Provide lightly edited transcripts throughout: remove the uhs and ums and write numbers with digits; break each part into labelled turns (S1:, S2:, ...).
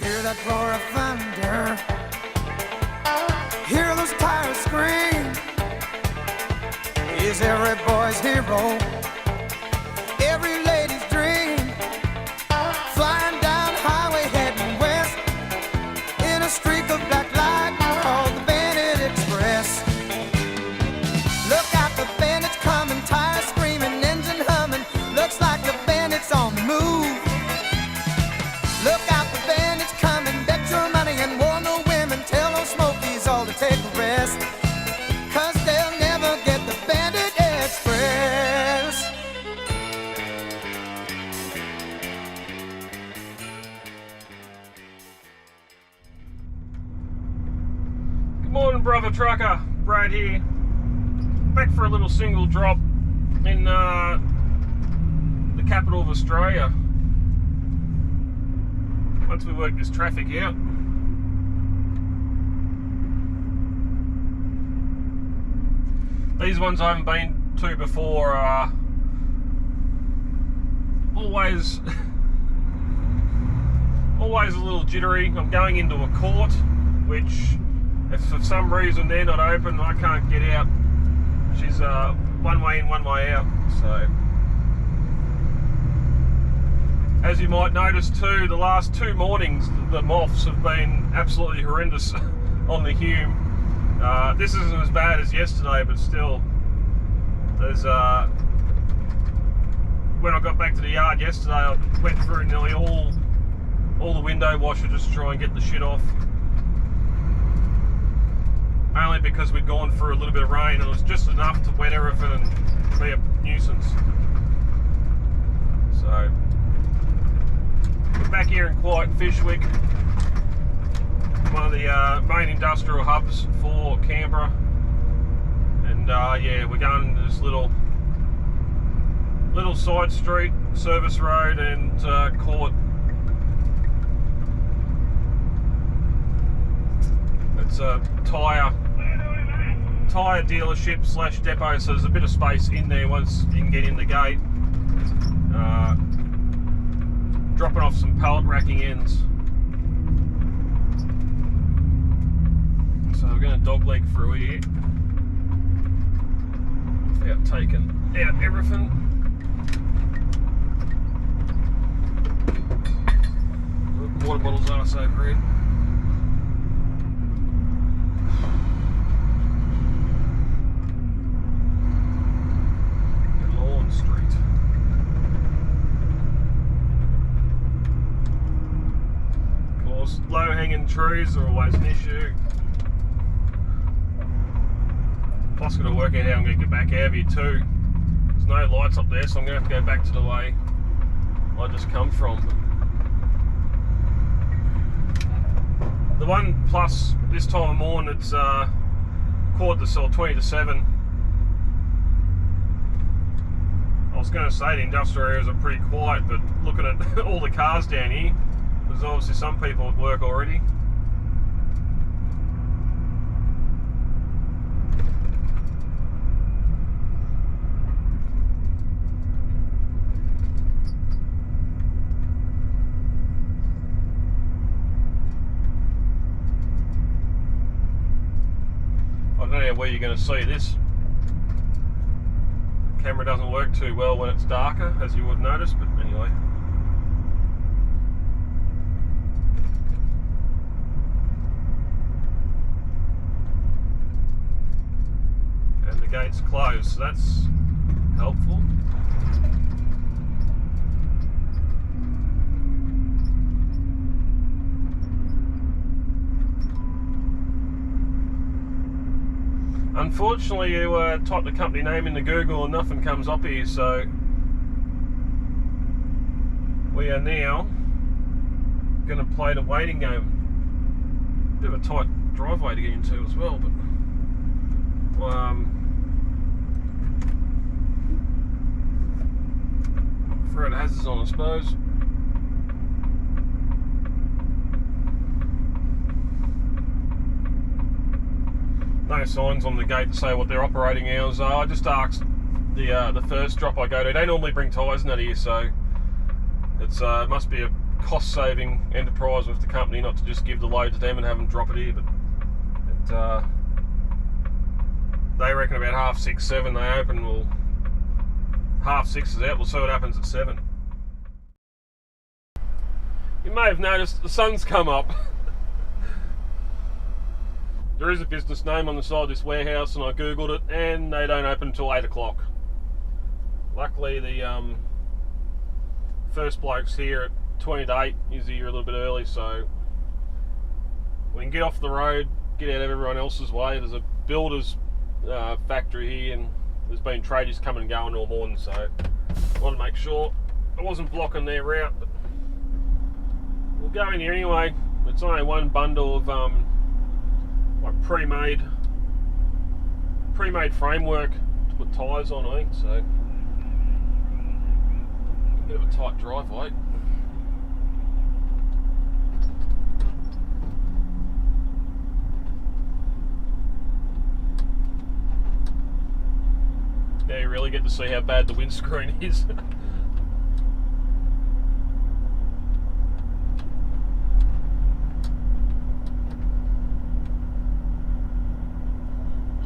S1: Hear that roar of thunder. Hear those tires scream. He's every boy's hero, every lady's dream. Flying down highway heading west in a streak of black light called the Bandit Express. Look out, the bandit's coming, tires screaming, engine humming. Looks like the bandit's on the move. Look out, the bandit's coming, bet your money and warn the women. Tell those smokies all to take a rest, 'cause they'll never get the Bandit Express.
S2: Good morning, brother trucker. Brad here. Back for a little single drop in the capital of Australia. Once we work this traffic out. These ones I haven't been to before are always a little jittery. I'm going into a court, which if for some reason they're not open, I can't get out. She's one way in, one way out. So, as you might notice too, the last 2 mornings the moths have been absolutely horrendous on the Hume. This isn't as bad as yesterday, but still, there's when I got back to the yard yesterday, I went through nearly all the window washer just to try and get the shit off. Only because we'd gone through a little bit of rain, and it was just enough to wet everything and be a nuisance. So, we're back here in quiet Fyshwick, one of the main industrial hubs for Canberra, and yeah, we're going to this little side street, service road, and court. It's a tyre dealership / depot, so there's a bit of space in there once you can get in the gate. Dropping off some pallet racking ends. So we're going to dogleg through here without taking out everything. Water bottles are so red. Lawn Street. Of course, low-hanging trees are always an issue. Plus, got to work out how I'm going to get back out of here too. There's no lights up there, so I'm going to have to go back to the way I just come from. The one plus this time of morning, it's 20 to 7. I was going to say the industrial areas are pretty quiet, but looking at all the cars down here, there's obviously some people at work already. I don't know where you're going to see this. The camera doesn't work too well when it's darker, as you would notice, but anyway. And the gate's closed, so that's helpful. Unfortunately, you type the company name into Google and nothing comes up here, so we are now going to play the waiting game. Bit of a tight driveway to get into as well, but throw the hazards on, I suppose. No signs on the gate to say what their operating hours are. I just asked the first drop I go to. They normally bring tyres in that here, so it's must be a cost-saving enterprise with the company not to just give the load to them and have them drop it here, but they reckon about 6:30, 7 they open. Well, 6:30 is out. We'll see what happens at 7. You may have noticed the sun's come up. There is a business name on the side of this warehouse, and I googled it, and they don't open until 8 o'clock. Luckily, the first bloke's here at 20 to 8. He's here a little bit early, so we can get off the road, get out of everyone else's way. There's a builder's factory here, and there's been tradies coming and going all morning, so I wanted to make sure I wasn't blocking their route. But we'll go in here anyway. It's only one bundle of like pre-made framework to put tyres on, I think. So a bit of a tight driveway. Now you really get to see how bad the windscreen is.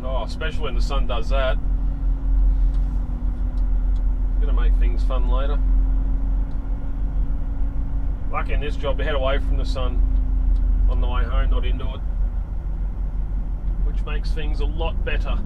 S2: Oh, especially when the sun does that. Gonna make things fun later. Lucky in this job to head away from the sun on the way home, not into it, which makes things a lot better.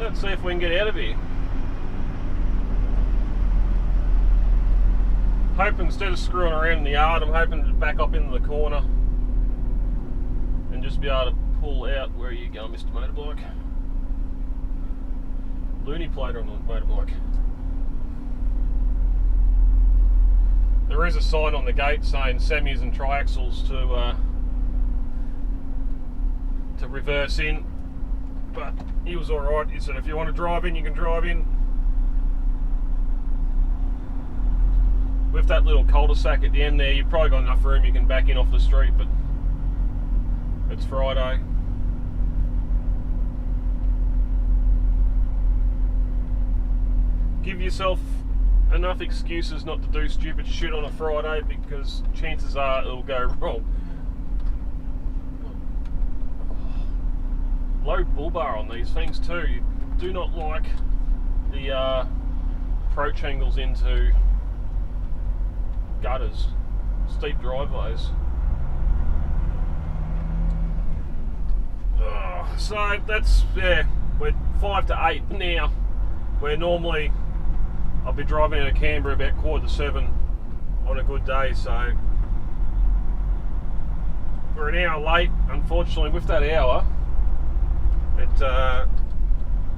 S2: Let's see if we can get out of here. Hoping instead of screwing around in the yard, I'm hoping to back up into the corner and just be able to pull out. Where are you going, Mr. Motorbike? Looney plater on the motorbike. There is a sign on the gate saying semis and triaxles to reverse in, but he was alright. He said if you want to drive in, you can drive in. With that little cul-de-sac at the end there, you've probably got enough room you can back in off the street, but it's Friday. Give yourself enough excuses not to do stupid shit on a Friday, because chances are it'll go wrong. Low bull bar on these things too. You do not like the approach angles into gutters, steep driveways. So that's, yeah, we're 5 to 8 now, where normally I'll be driving out of Canberra about 6:45 on a good day, so we're an hour late. Unfortunately, with that hour, it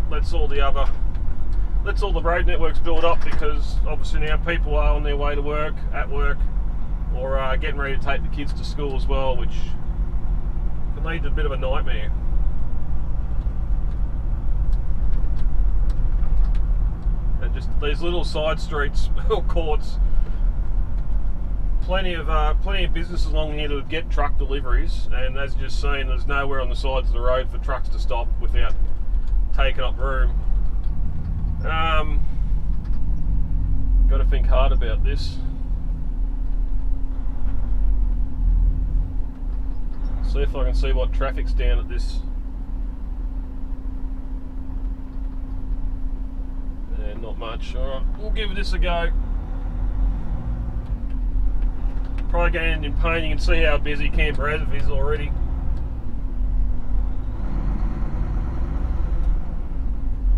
S2: lets all the road networks build up, because obviously now people are on their way to work, at work, or getting ready to take the kids to school as well, which can lead to a bit of a nightmare. And just these little side streets or courts, plenty of businesses along here that get truck deliveries, and as you've just seen, there's nowhere on the sides of the road for trucks to stop without taking up room. Got to think hard about this. See if I can see what traffic's down at this. Yeah, not much. Alright, we'll give this a go. Probably going in pain. You can see how busy Canberra is already.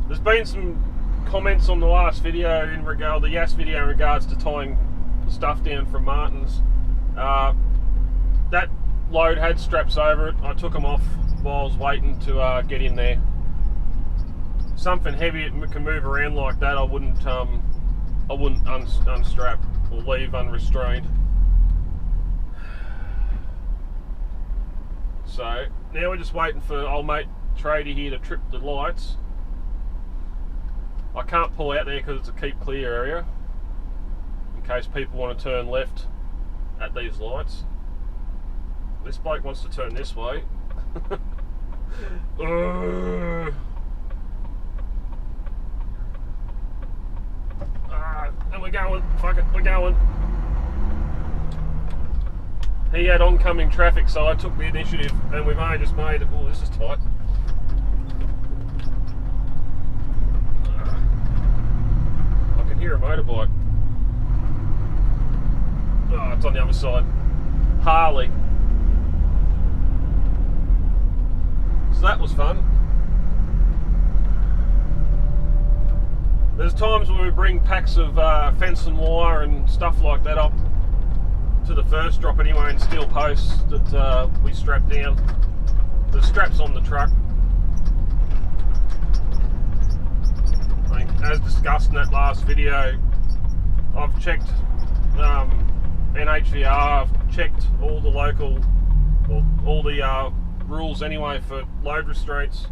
S2: There's been some comments on the last video the Yas video in regards to tying stuff down from Martin's. That load had straps over it. I took them off while I was waiting to get in there. Something heavy that can move around like that, I wouldn't unstrap or leave unrestrained. So now we're just waiting for old mate Tradie here to trip the lights. I can't pull out there because it's a keep clear area, in case people want to turn left at these lights. This bloke wants to turn this way. And we're going, fuck it, we're going. He had oncoming traffic, so I took the initiative, and we've only just made it. Oh, this is tight. I can hear a motorbike. Oh, it's on the other side. Harley. So that was fun. There's times where we bring packs of fence and wire and stuff like that up to the first drop anyway, and steel posts that we strap down. The straps on the truck. I think, as discussed in that last video, I've checked NHVR, I've checked all the local, or all the rules anyway for load restraints.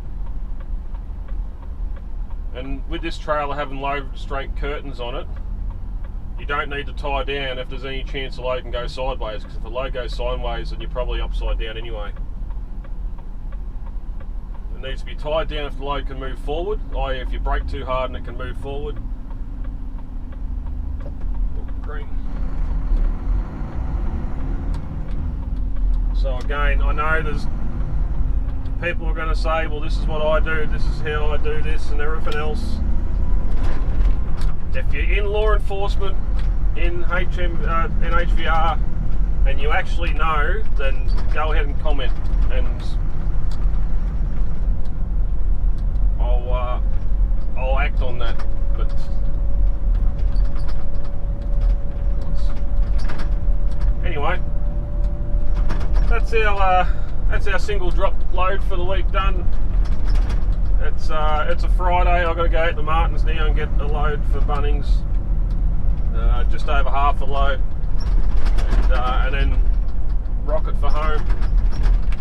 S2: And with this trailer having load restraint curtains on it, you don't need to tie down if there's any chance the load can go sideways, because if the load goes sideways, then you're probably upside down anyway. It needs to be tied down if the load can move forward, i.e. if you brake too hard and it can move forward. Oh, green. So again, I know there's people are going to say, well, this is what I do, this is how I do this and everything else. If you're in law enforcement, in NHVR, and you actually know, then go ahead and comment, and that's our single drop load for the week done. It's a Friday. I've got to go out to Martins now and get a load for Bunnings. Just over half a load, and then rocket for home,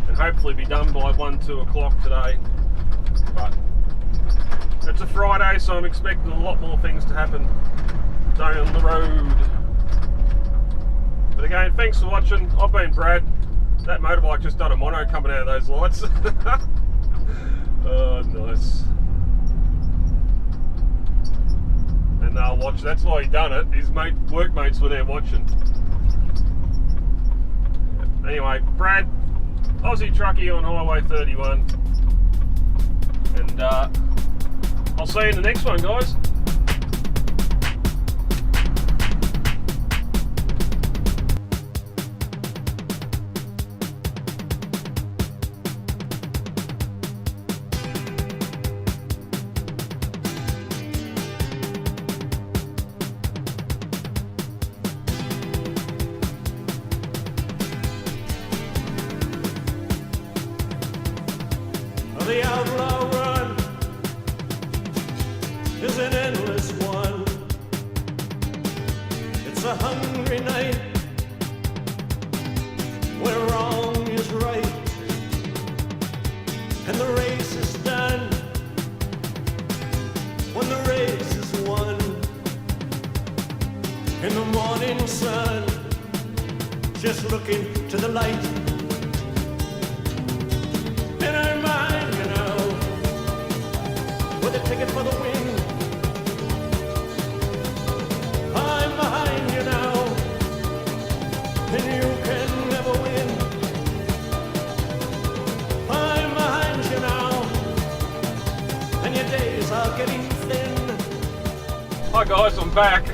S2: and hopefully be done by 1-2 o'clock today. But it's a Friday, so I'm expecting a lot more things to happen down the road. But again, thanks for watching. I've been Brad. That motorbike just done a mono coming out of those lights. Oh, nice. And they'll watch. That's why he done it. His workmates were there watching. Anyway, Brad, Aussie truckie on Highway 31. And I'll see you in the next one, guys.
S3: The outlaw run is an endless one. It's a hungry night where wrong is right, and the race is done when the race is won. In the morning sun, just looking to the light. In her mind, you know, with a ticket for the win. I'm behind you now, and you can never win. I'm behind you now, and your days are getting thin.
S2: Hi guys, I'm back.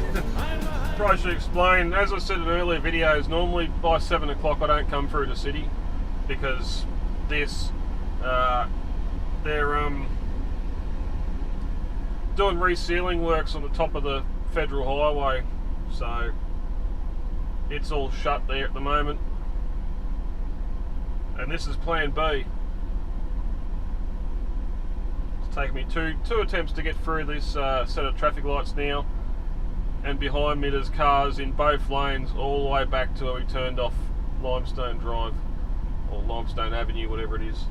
S2: Probably should explain, as I said in earlier videos, normally by 7 o'clock I don't come through the city because they're doing resealing works on the top of the federal highway, so it's all shut there at the moment, and this is plan B. It's taken me two attempts to get through this set of traffic lights now, and behind me there's cars in both lanes all the way back to where we turned off Limestone Drive or Limestone Avenue, whatever it is.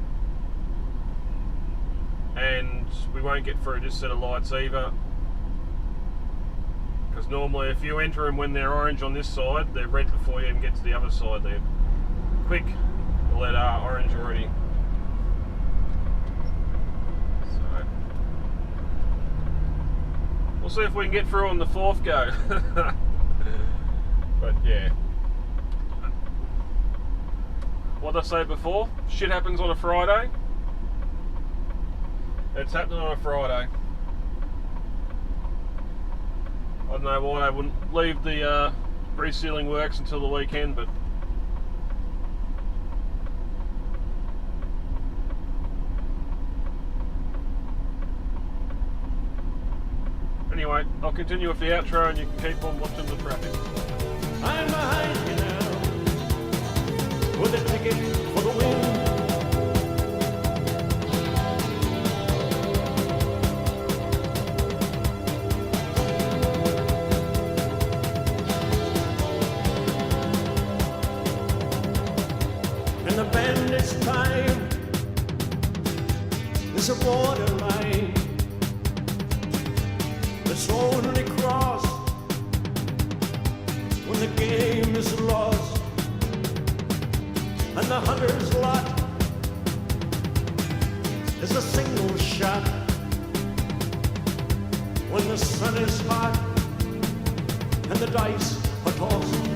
S2: And we won't get through this set of lights either, because normally if you enter them when they're orange on this side, they're red before you even get to the other side. They're quick to let orange already. So we'll see if we can get through on the fourth go. But yeah, what did I say before? Shit happens on a Friday. It's happening on a Friday. I don't know why they wouldn't leave the resealing works until the weekend, but anyway, I'll continue with the outro and you can keep on watching the traffic.
S3: I'm behind you now, with a ticket for the win. The bandit's time is a borderline that's only crossed when the game is lost, and the hunter's lot is a single shot when the sun is hot and the dice are tossed.